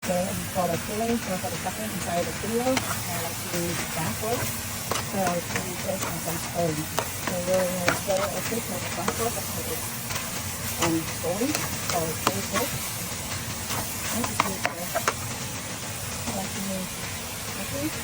So for the filling, so for the stuffing inside the video, I like to use backwards. So I was doing this and some spoon. So we're going to stir a bit of the backwards until it's going. So it's very good. And to use I like to use this.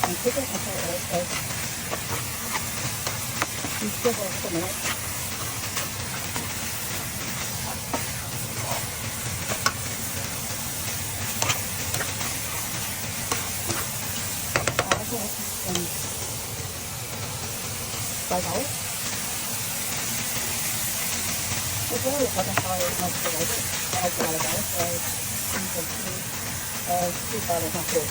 And cook it until it is you still for a minute. I also like to use some fried olive. It's really depends on how much you like it. I like a lot of olive, so I use two dollars not good.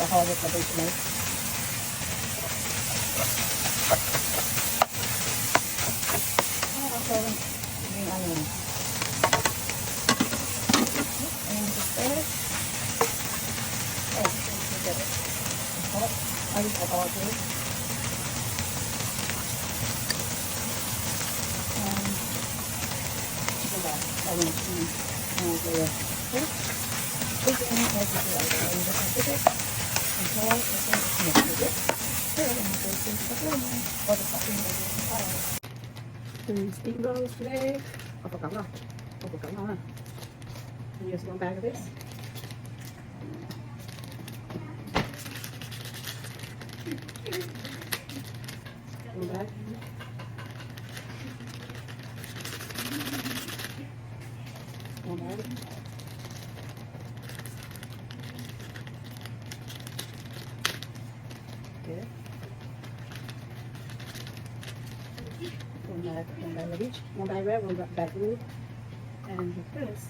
How this is made. Also, green onion. And just there. Oh, get it. I use alcohol too. I want to see the steam rolls today. Use one bag of this. One bag. One bag. Okay. One bag of each. One bag red, one bag blue. And with this,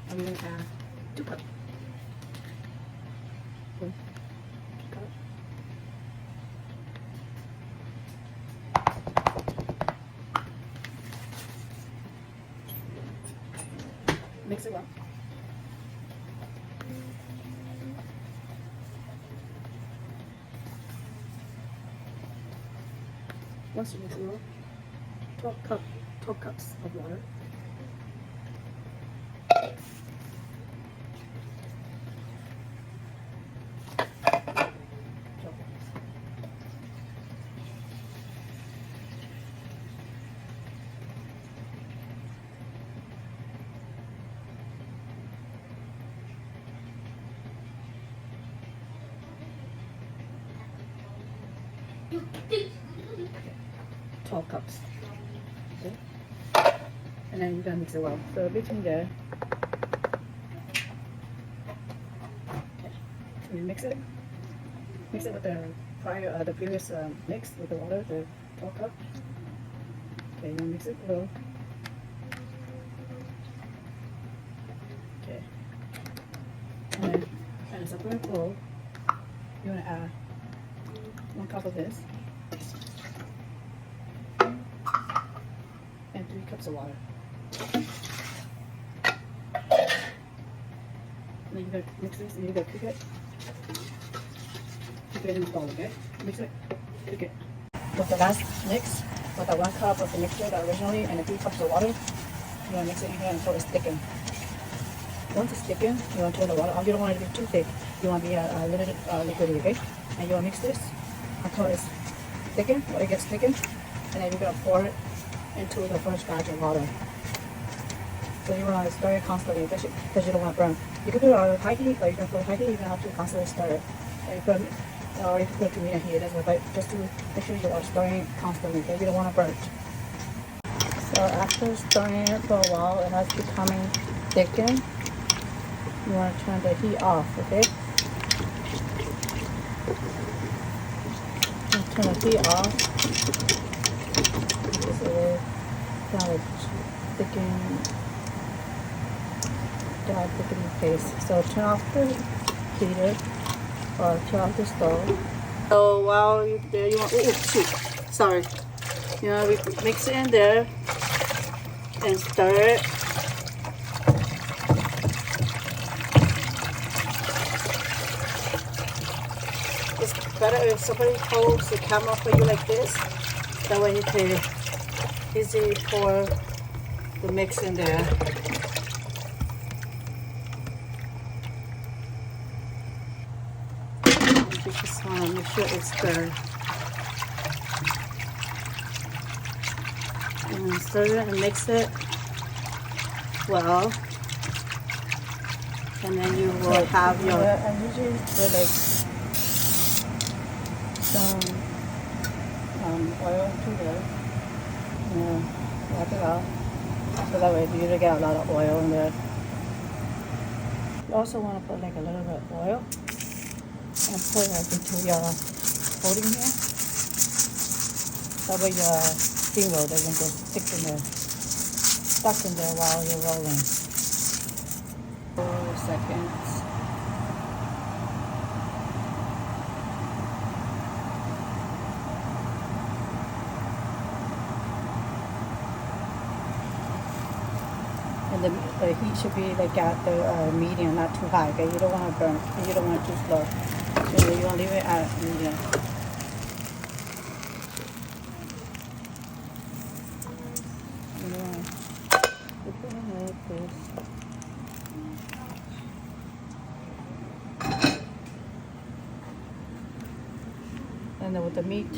I'm going to add 2 cups. Okay. 2 cups. Mix it well. Once you mix it well, 12 cups of water. Okay. 12 cups. Okay. And then you're gonna mix it well. So between there, okay. So you mix it with the previous mix with the water, the 12 cup. Okay, you mix it well. Okay. And then as a separate bowl, you wanna add 1 cup of this. And 3 cups of water. And then you gotta mix this and you gotta cook it. Cook it in the bowl, okay? Mix it, cook it. With the last mix, with the 1 cup of the mixture originally and the 3 cups of water, you wanna mix it in here until it's thickened. Once it's thickened, you wanna turn the water off. You don't want it to be too thick. You want to be a little liquidy, okay? And you wanna mix this until it's thickened, when it gets thickened, and then you're gonna pour it into the first batch of water. So you want to stir it constantly because you don't want to burn. You can put it on high heat, or you can put it high heat. You can have to constantly stir it. And you put it, or you can put it to medium heat. It doesn't matter, but just to make sure you are stirring it constantly because you don't want to burn it. So after stirring it for a while, it has becoming thickened. You want to turn the heat off, okay? And turn the heat off. This is kind of thickening paste. So turn off the heater or turn off the stove. So while you're there, you want, oh shoot, sorry. You know, we mix it in there and stir it. It's better if somebody holds the camera for you like this. That way you can easily pour the mix in there. You just want to make sure it's stirred. And stir it and mix it well. And then you will have your... I usually put like some oil into there. Wrap it out. So that way you don't get a lot of oil in there. You also want to put like a little bit of oil and put it into your holding here. That way your steamroll doesn't get stuck in there while you're rolling. 4 seconds. And the heat should be like at the medium, not too high. Okay, you don't want to burn. You don't want it too slow. So you want to leave it at medium. And then with the meat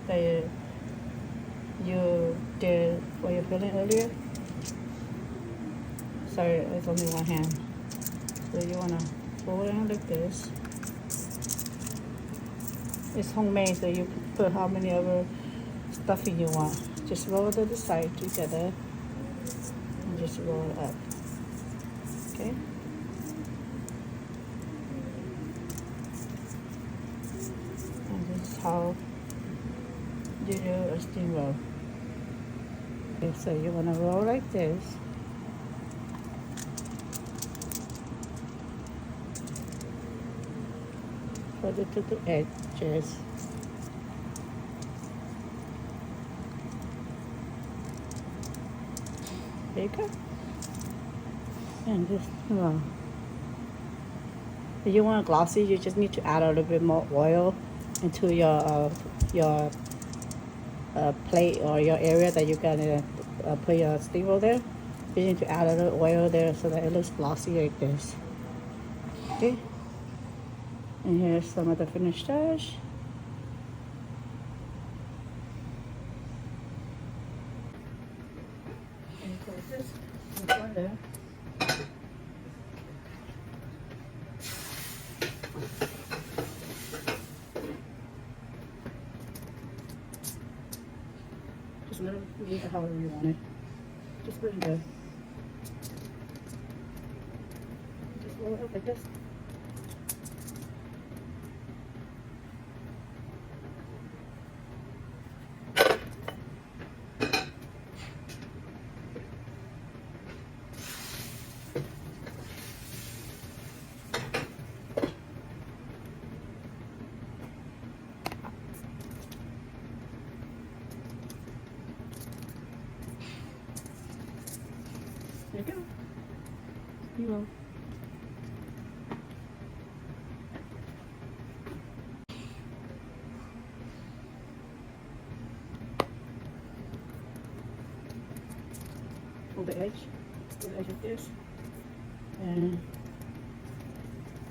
that you did while you're building earlier. Sorry, it's only one hand. So you wanna fold it like this. It's homemade, so you put how many other stuffing you want. Just roll it to the side together and just roll it up. Okay. And this is how you do a steam roll. Okay, so you wanna roll like this. Put it to the edges. There you go. And just, well, if you want it glossy, you just need to add a little bit more oil into your plate or your area that you're gonna put your steam roll there. You need to add a little oil there so that it looks glossy like this. Okay. And here's some of the finished touch. And close this. This one there. Just let it leave it however you want it. Just put it there. Just roll it up like this. There you go. You will. Pull the edge of this, and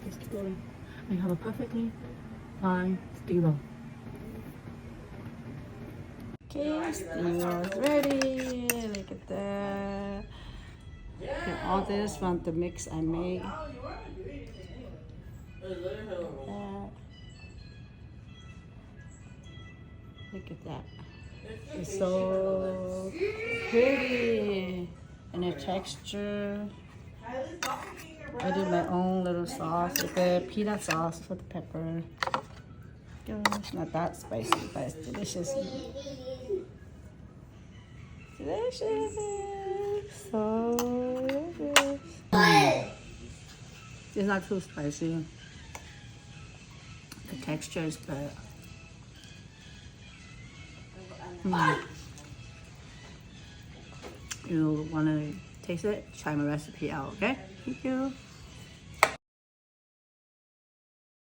just keep rolling. And you have a perfectly fine steam roll. Okay, steam roll is ready. Look at that. And all this from the mix I made. Look at that. It's so pretty. And the texture. I did my own little sauce with the peanut sauce for the pepper. Gosh, not that spicy, but it's delicious. Delicious. So delicious. It's not too spicy. texture is good. You want to taste it? Try my recipe out, okay? Thank you.